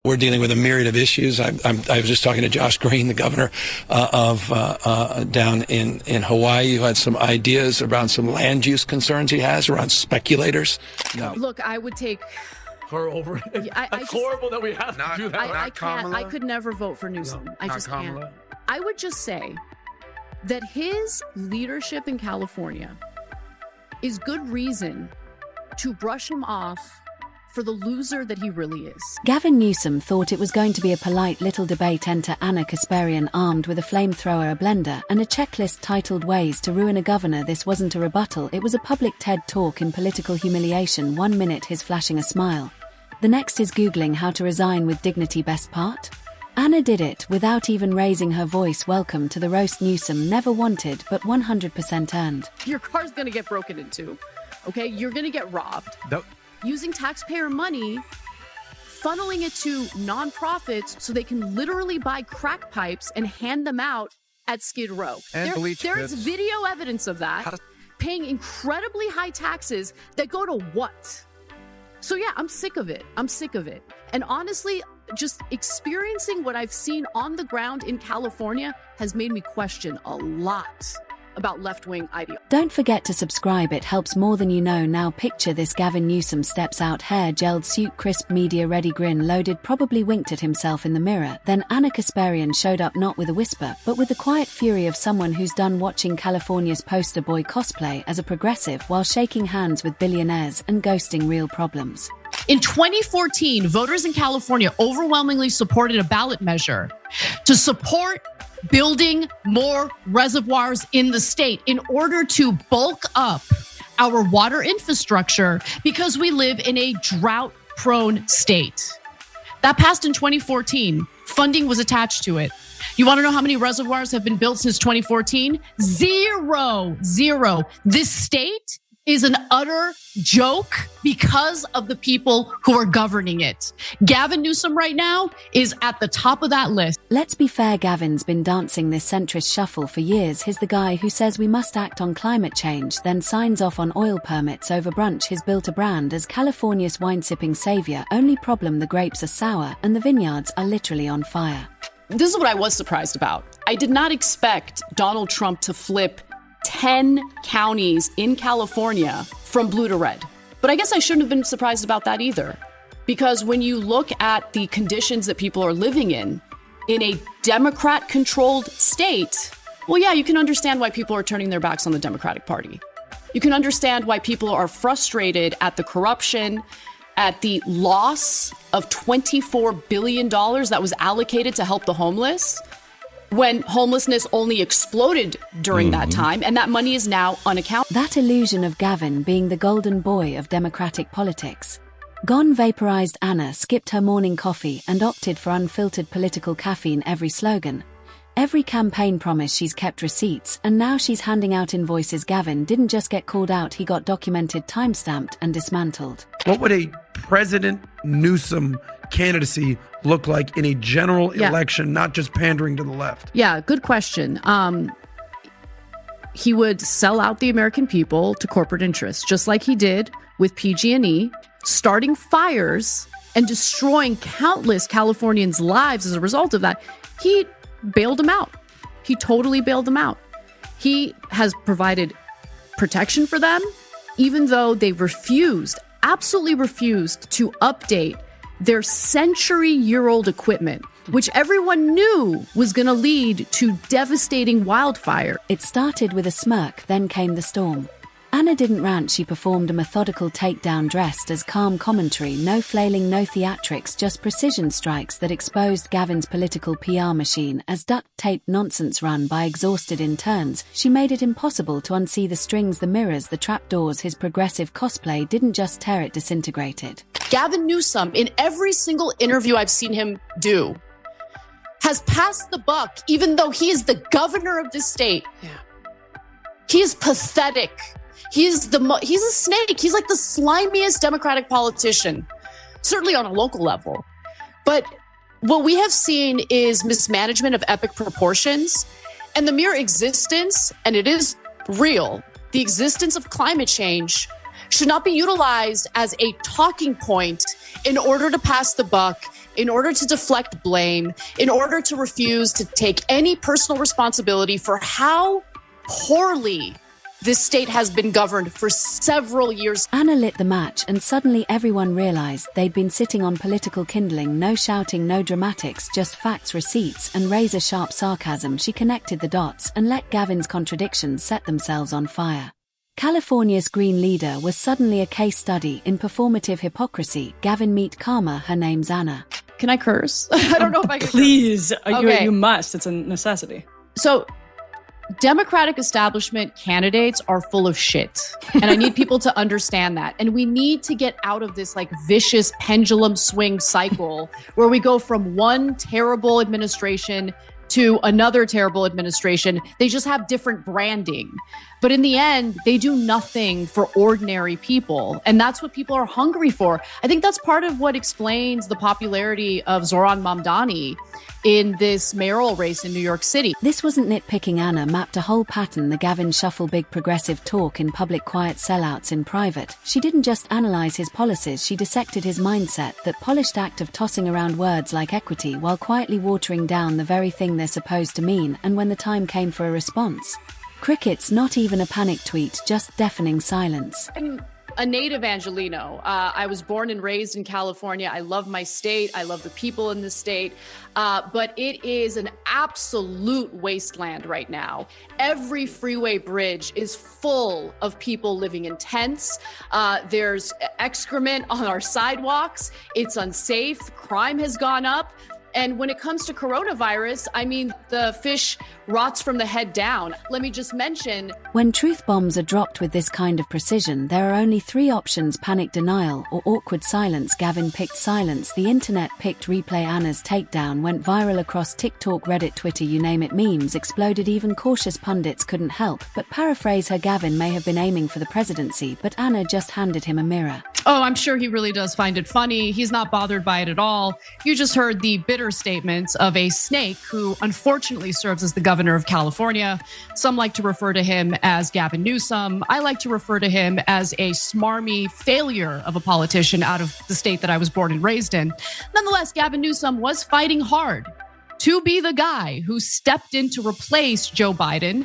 We're dealing with a myriad of issues. I was just talking to Josh Green, the governor down in Hawaii, who had some ideas around some land use concerns he has around speculators. No. Look, I would take her over. It's horrible that we have to do that. I can't. I could never vote for Newsom. No, I just can't. I would just say that his leadership in California is good reason to brush him off for the loser that he really is. Gavin Newsom thought it was going to be a polite little debate. Enter Anna Kasparian armed with a flamethrower, a blender, and a checklist titled Ways to Ruin a Governor. This wasn't a rebuttal, it was a public TED talk in political humiliation. 1 minute he's flashing a smile. The next is Googling how to resign with dignity. Best part? Anna did it without even raising her voice. Welcome to the roast Newsom never wanted but 100% earned. Your car's gonna get broken into, okay? You're gonna get robbed. Using taxpayer money, funneling it to nonprofits so they can literally buy crack pipes and hand them out at Skid Row. There's video evidence of that. Paying incredibly high taxes that go to what? So yeah, I'm sick of it. I'm sick of it. And honestly, just experiencing what I've seen on the ground in California has made me question a lot about left-wing ideology. Don't forget to subscribe, it helps more than you know. Now picture this: Gavin Newsom steps out, hair gelled, suit crisp, media ready, grin loaded, probably winked at himself in the mirror. Then Anna Kasparian showed up, not with a whisper, but with the quiet fury of someone who's done watching California's poster boy cosplay as a progressive while shaking hands with billionaires and ghosting real problems. In 2014, voters in California overwhelmingly supported a ballot measure to support building more reservoirs in the state in order to bulk up our water infrastructure because we live in a drought-prone state. That passed in 2014. Funding was attached to it. You want to know how many reservoirs have been built since 2014? Zero. This state is an utter joke because of the people who are governing it. Gavin Newsom right now is at the top of that list. Let's be fair, Gavin's been dancing this centrist shuffle for years. He's the guy who says we must act on climate change, then signs off on oil permits over brunch. He's built a brand as California's wine-sipping savior. Only problem, the grapes are sour and the vineyards are literally on fire. This is what I was surprised about. I did not expect Donald Trump to flip 10 counties in California from blue to red. But I guess I shouldn't have been surprised about that either. Because when you look at the conditions that people are living in a Democrat-controlled state, well, yeah, you can understand why people are turning their backs on the Democratic Party. You can understand why people are frustrated at the corruption, at the loss of $24 billion that was allocated to help the homeless, when homelessness only exploded during that time, and that money is now unaccounted. That illusion of Gavin being the golden boy of Democratic politics. Gone. Vaporized. Anna skipped her morning coffee and opted for unfiltered political caffeine. Every slogan, every campaign promise, she's kept receipts, and now she's handing out invoices. Gavin didn't just get called out, he got documented, time-stamped, and dismantled. What would a President Newsom candidacy look like in a general election, not just pandering to the left? Yeah, good question. He would sell out the American people to corporate interests, just like he did with PG&E, starting fires and destroying countless Californians' lives as a result of that. He bailed them out. He totally bailed them out. He has provided protection for them, even though they absolutely refused to update their century-year-old equipment, which everyone knew was going to lead to devastating wildfire. It started with a smirk, then came the storm. Anna didn't rant, she performed a methodical takedown dressed as calm commentary. No flailing, no theatrics, just precision strikes that exposed Gavin's political PR machine as duct-taped nonsense run by exhausted interns. She made it impossible to unsee the strings, the mirrors, the trapdoors. His progressive cosplay didn't just tear it, disintegrated. Gavin Newsom, in every single interview I've seen him do, has passed the buck, even though he is the governor of this state. Yeah. He is pathetic. He's a snake. He's like the slimiest Democratic politician, certainly on a local level. But what we have seen is mismanagement of epic proportions, and the mere existence, and it is real, the existence of climate change should not be utilized as a talking point in order to pass the buck in order to deflect blame, in order to refuse to take any personal responsibility for how poorly this state has been governed for several years. Anna lit the match, and suddenly everyone realized they'd been sitting on political kindling. No shouting, no dramatics, just facts, receipts, and razor-sharp sarcasm. She connected the dots and let Gavin's contradictions set themselves on fire. California's Green leader was suddenly a case study in performative hypocrisy. Gavin meet karma. Her name's Anna. Can I curse? I don't know if I can. Please, Okay. you must. It's a necessity. So, Democratic establishment candidates are full of shit. And I need people to understand that. And we need to get out of this like vicious pendulum swing cycle where we go from one terrible administration to another terrible administration. They just have different branding. But in the end, they do nothing for ordinary people. And that's what people are hungry for. I think that's part of what explains the popularity of Zohran Mamdani in this mayoral race in New York City. This wasn't nitpicking. Anna mapped a whole pattern. The Gavin shuffle, big progressive talk in public, quiet sellouts in private. She didn't just analyze his policies, she dissected his mindset, that polished act of tossing around words like equity while quietly watering down the very thing they're supposed to mean. And when the time came for a response, crickets. Not even a panic tweet, just deafening silence. I'm a native Angelino. I was born and raised in California. I love my state. I love the people in the state. But it is an absolute wasteland right now. Every freeway bridge is full of people living in tents. There's excrement on our sidewalks. It's unsafe. Crime has gone up. And when it comes to coronavirus, I mean, the fish rots from the head down. Let me just mention, when truth bombs are dropped with this kind of precision, there are only three options: panic, denial, or awkward silence. Gavin picked silence. The internet picked replay. Anna's takedown went viral across TikTok, Reddit, Twitter, you name it. Memes exploded. Even cautious pundits couldn't help but paraphrase her. Gavin may have been aiming for the presidency, but Anna just handed him a mirror. Oh, I'm sure he really does find it funny. He's not bothered by it at all. You just heard the bitter statements of a snake who unfortunately serves as the governor of California. Some like to refer to him as Gavin Newsom. I like to refer to him as a smarmy failure of a politician out of the state that I was born and raised in. Nonetheless, Gavin Newsom was fighting hard to be the guy who stepped in to replace Joe Biden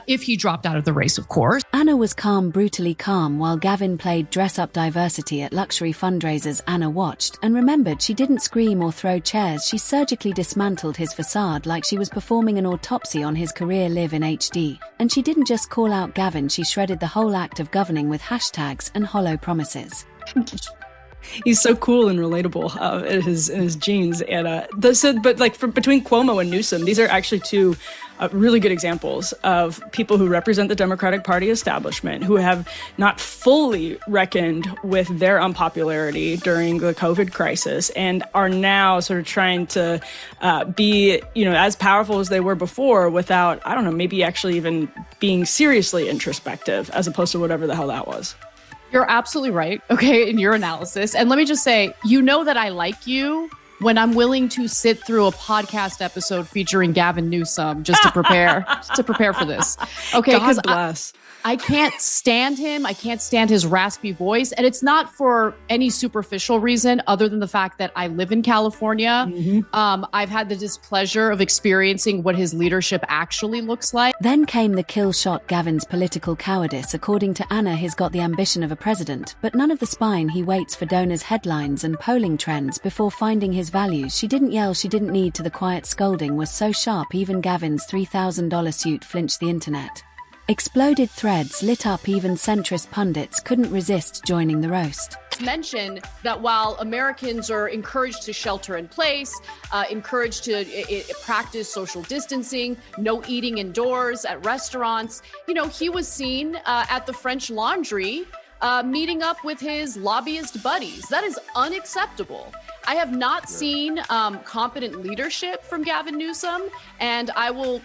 if he dropped out of the race, of course. Anna was calm, brutally calm, while Gavin played dress-up diversity at luxury fundraisers. Anna watched and remembered. She didn't scream or throw chairs. She surgically dismantled his facade like she was performing an autopsy on his career. Live in HD. And she didn't just call out Gavin, she shredded the whole act of governing with hashtags and hollow promises. He's so cool and relatable in his genes. And but like between Cuomo and Newsom, these are actually two really good examples of people who represent the Democratic Party establishment who have not fully reckoned with their unpopularity during the COVID crisis and are now sort of trying to be, as powerful as they were before without, I don't know, maybe actually even being seriously introspective as opposed to whatever the hell that was. you're absolutely right, okay, in your analysis. And let me just say, you know that I like you when I'm willing to sit through a podcast episode featuring Gavin Newsom just to prepare for this. Okay, God bless. I can't stand him. I can't stand his raspy voice. And it's not for any superficial reason other than the fact that I live in California. Mm-hmm. I've had the displeasure of experiencing what his leadership actually looks like. Then came the kill shot. Gavin's political cowardice. According to Anna, he's got the ambition of a president, but none of the spine. He waits for donors' headlines and polling trends before finding his values. She didn't yell, she didn't need to. The quiet scolding was so sharp, even Gavin's $3,000 suit flinched. The internet exploded, threads lit up, even centrist pundits couldn't resist joining the roast. Mention that while Americans are encouraged to shelter in place, encouraged to practice social distancing, no eating indoors at restaurants, he was seen at the French Laundry meeting up with his lobbyist buddies. That is unacceptable. I have not seen competent leadership from Gavin Newsom, and I will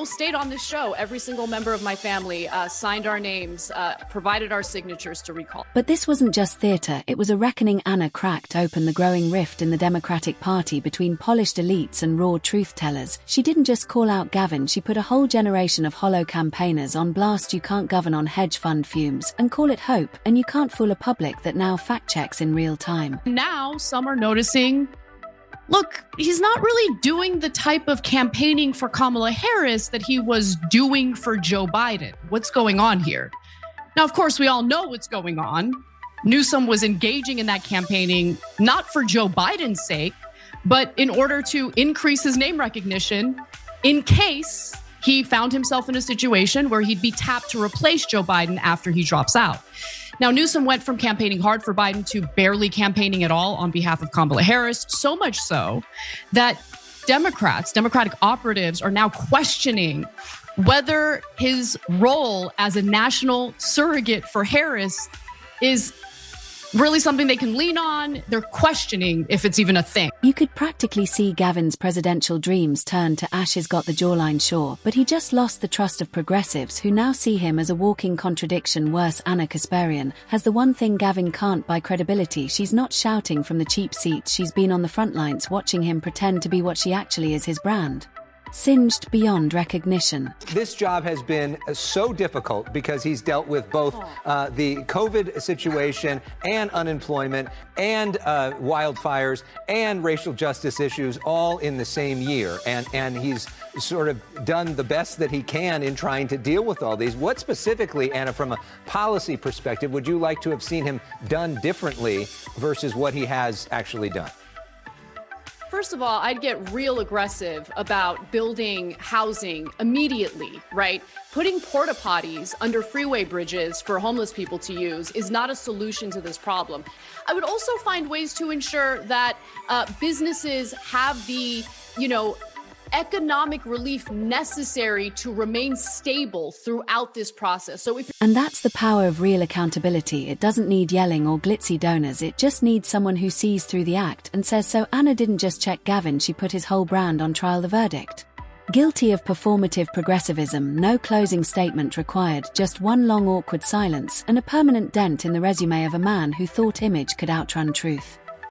state on this show, every single member of my family signed our names, provided our signatures to recall. But this wasn't just theater, it was a reckoning. Anna cracked open the growing rift in the Democratic Party between polished elites and raw truth-tellers. She didn't just call out Gavin, she put a whole generation of hollow campaigners on blast. You can't govern on hedge fund fumes and call it hope, and you can't fool a public that now fact-checks in real time. Now, some are noticing look, he's not really doing the type of campaigning for Kamala Harris that he was doing for Joe Biden. What's going on here? Now, of course, we all know what's going on. Newsom was engaging in that campaigning, not for Joe Biden's sake, but in order to increase his name recognition in case he found himself in a situation where he'd be tapped to replace Joe Biden after he drops out. Now, Newsom went from campaigning hard for Biden to barely campaigning at all on behalf of Kamala Harris, so much so that Democratic operatives are now questioning whether his role as a national surrogate for Harris is really something they can lean on. They're questioning if it's even a thing. You could practically see Gavin's presidential dreams turn to ashes. Got the jawline, sure, but he just lost the trust of progressives who now see him as a walking contradiction. Worse, Anna Kasparian has the one thing Gavin can't buy: credibility. She's not shouting from the cheap seats. She's been on the front lines watching him pretend to be what she actually is, his brand. Singed beyond recognition. This job has been so difficult because he's dealt with both the COVID situation and unemployment and wildfires and racial justice issues all in the same year. And he's sort of done the best that he can in trying to deal with all these. What specifically, Anna, from a policy perspective, would you like to have seen him done differently versus what he has actually done? First of all, I'd get real aggressive about building housing immediately, right? Putting porta potties under freeway bridges for homeless people to use is not a solution to this problem. I would also find ways to ensure that businesses have the, economic relief necessary to remain stable throughout this process. And that's the power of real accountability. It doesn't need yelling or glitzy donors. It just needs someone who sees through the act and says, so Anna didn't just check Gavin, she put his whole brand on trial. The verdict: guilty of performative progressivism. No closing statement required, just one long awkward silence and a permanent dent in the resume of a man who thought image could outrun truth.